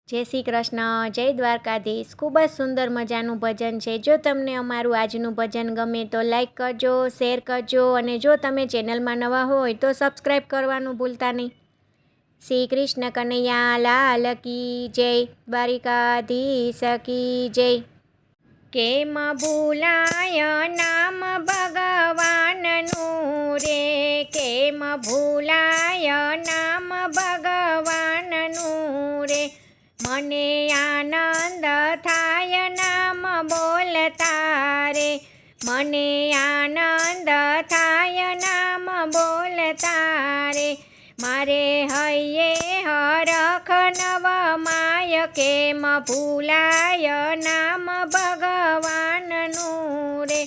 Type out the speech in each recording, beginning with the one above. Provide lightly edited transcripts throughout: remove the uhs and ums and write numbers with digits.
જય શ્રી કૃષ્ણ, જય દ્વારકાધીશ। ખૂબ જ સુંદર મજાનું ભજન છે। જો તમને અમારું આજનું ભજન ગમે તો લાઈક કરજો, શેર કરજો અને જો તમે ચેનલમાં નવા હોય તો સબસ્ક્રાઈબ કરવાનું ભૂલતા નહીં। શ્રી કૃષ્ણ કનૈયા લાલ કી જય, દ્વારિકાધીશ કી જય। કેમ ભૂલાય નામ ભગવાનનું રે, કેમ ભૂલાય નામ ભગવાનનું રે। મને આનંદ થાય નામ બોલતા રે, મને આનંદ થાય નામ બોલતા રે। મારે હૈયે હરખ નવ માય, કેમ ભૂલાય નામ ભગવાનનું રે।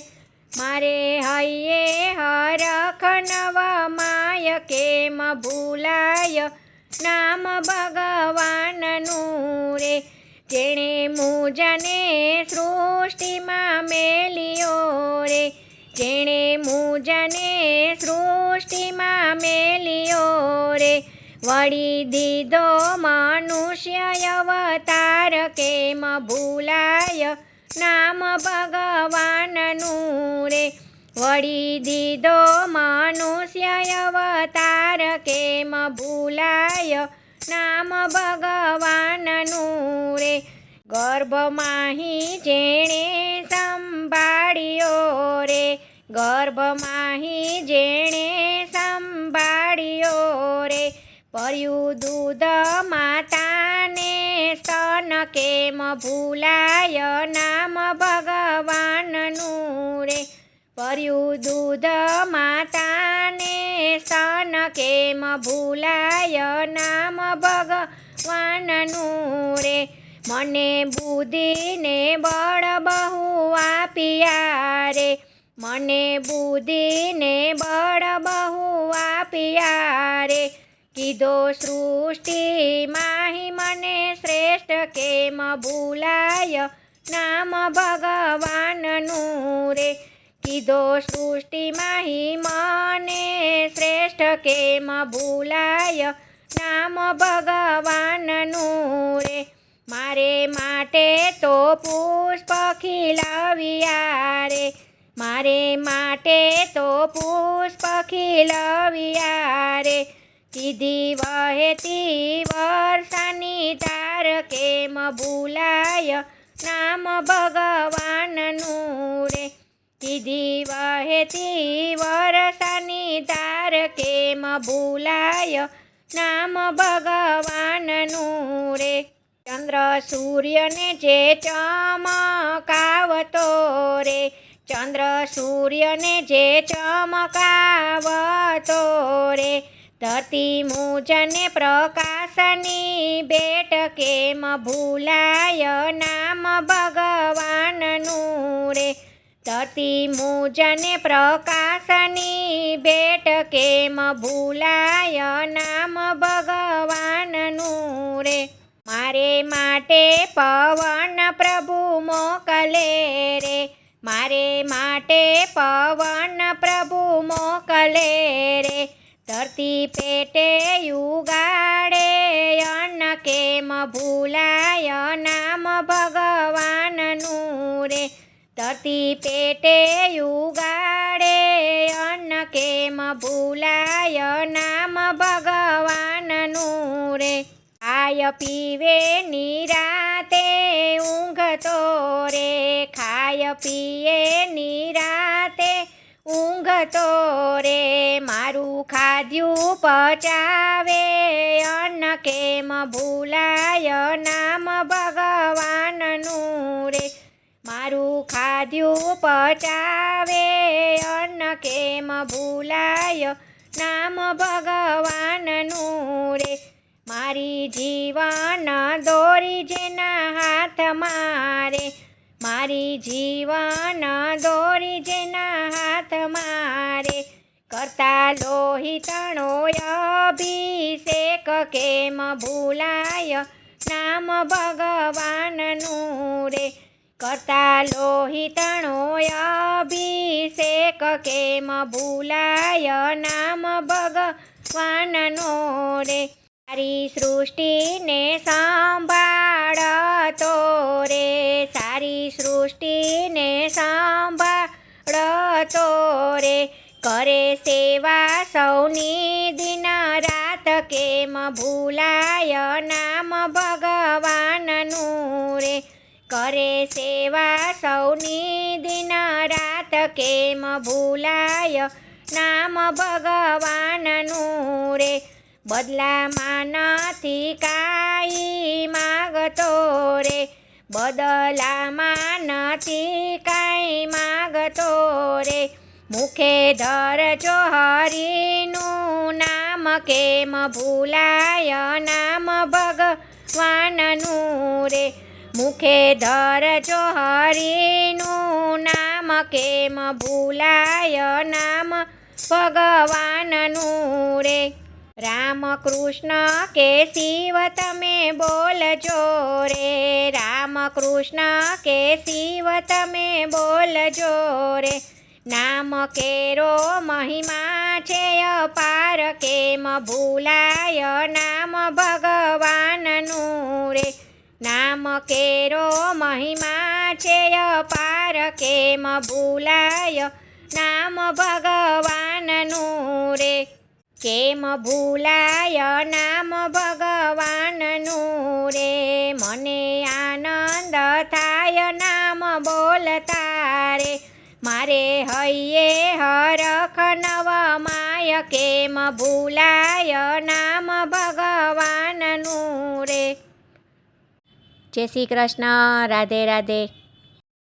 મારે હૈયે હરખ નવ માય, કેમ ભૂલાય નામ ભગવાનનું રે। જેણે મુજને સૃષ્ટિમાં મેલ્યો રે, જેણે મુજને સૃષ્ટિમાં મેલ્યો રે। વળી દીધો મનુષ્ય અવતાર, કેમ ભૂલાય નામ ભગવાનનું રે। વળી દીધો મનુષ્ય અવતાર, કેમ ભૂલાય નામ ભગવાનનું રે। ગર્ભમાહી જેણે સંભાળ્યો રે, ગર્ભમાહી જેણે સંભાળ્યો રે। પર્યું દૂધ માતાને સ્તન, કેમ ભૂલાય નામ ભગવાનનું રે। પર્યું દૂધ માતાને સ્તન, કેમ ભૂલાય નામ ભગવાનનું રે। મને બુદ્ધિને બળ બહુ આપ્યા રે, મને બુદ્ધિને બળ બહુ આપ્યા રે। કીધો સૃષ્ટિ માહી મને શ્રેષ્ઠ, કેમ ભૂલાય નામ ભગવાનનું રે। કીધો સૃષ્ટિ માહી મને શ્રેષ્ઠ, કેમ ભૂલાય નામ ભગવાનનું રે। મારે માટે તો પુષ્પ ખીલવ્યા રે, મારે માટે તો પુષ્પ ખીલવ્યા રે। કીધી વહેતી વર્ષાની ધાર, કેમ ભૂલાય નામ ભગવાનનું રે। કીધી વહેતી વર્ષાની ધાર, કેમ ભૂલાય નામ ભગવાનનું રે। ચંદ્ર સૂર્યને જે ચમકાવતો રે, ચંદ્ર સૂર્યને જે ચમકાવતો રે। ધરતી મુજને પ્રકાશની ભેટ, કેમ ભૂલાય નામ ભગવાનનું રે। ધરતી મુજને પ્રકાશની ભેટ, કેમ ભૂલાય નામ ભગવાનનું રે। મારે માટે પવન પ્રભુ મોકલે રે, મારે માટે પવન પ્રભુ મોકલે રે। ધરતી પેટે ઉગાડે અન્ન, કેમ ભૂલાય નામ ભગવાનનું રે। ધરતી પેટે ઉગાડે અન્ન, કેમ ભૂલાય નામ ભગવાનનું રે। ખાય પીવે નિરાતે ઊંઘતો રે, ખાય પીએ નિરાતે ઊંઘતો રે। મારું ખાધ્યું પચાવે અન્ન, કેમ ભૂલાય નામ ભગવાનનું રે। મારું ખાધ્યું પચાવે અન્ન, કેમ ભૂલાય નામ ભગવાનનું રે। મારી જીવન દોરી જેના હાથમાં રે, મારી જીવન દોરી જેના હાથમાં રે। કરતા લોહિતણો અભિષેક, કેમ ભૂલાય નામ ભગવાનનું રે। કરતા લોહિતણો અભિષેક, કેમ ભૂલાય નામ ભગવાનનો રે। મારી સૃષ્ટિને સંભાળ સારી સૃષ્ટિને સંભાળતો રે, કરે સેવા સૌની દિન રાત, કેમ ભૂલાય નામ ભગવાનનું રે, કરે સેવા સૌની દિન રાત, કેમ ભૂલાય નામ ભગવાનનું રે, બદલામાં નથી કાંઈ માગતો રે, બદલામાં નથી કાંઈ માગતો રે, મુખે ધરજો હરિનું નામ, કેમ ભૂલાય નામ ભગવાનનું રે, મુખે ધરજો હરિનું નામ, કેમ ભૂલાય નામ ભગવાનનું રે, રામ કૃષ્ણ કે શિવ તમે બોલજો રે, રામ કૃષ્ણ કે શિવ તમે બોલજો રે, નામ કેરો મહિમા છે અપાર, કેમ ભૂલાય નામ ભગવાનનું રે, નામ કેરો મહિમા છે અપાર, કેમ ભૂલાય નામ ભગવાનનું રે, કેમ ભૂલાય નામ ભગવાનનું રે, મને આનંદ થાય નામ બોલતા રે, મારે હૈયે હરખ નવમાય, કેમ ભૂલાય નામ ભગવાનનું રે. જય શ્રી કૃષ્ણ. રાધે રાધે.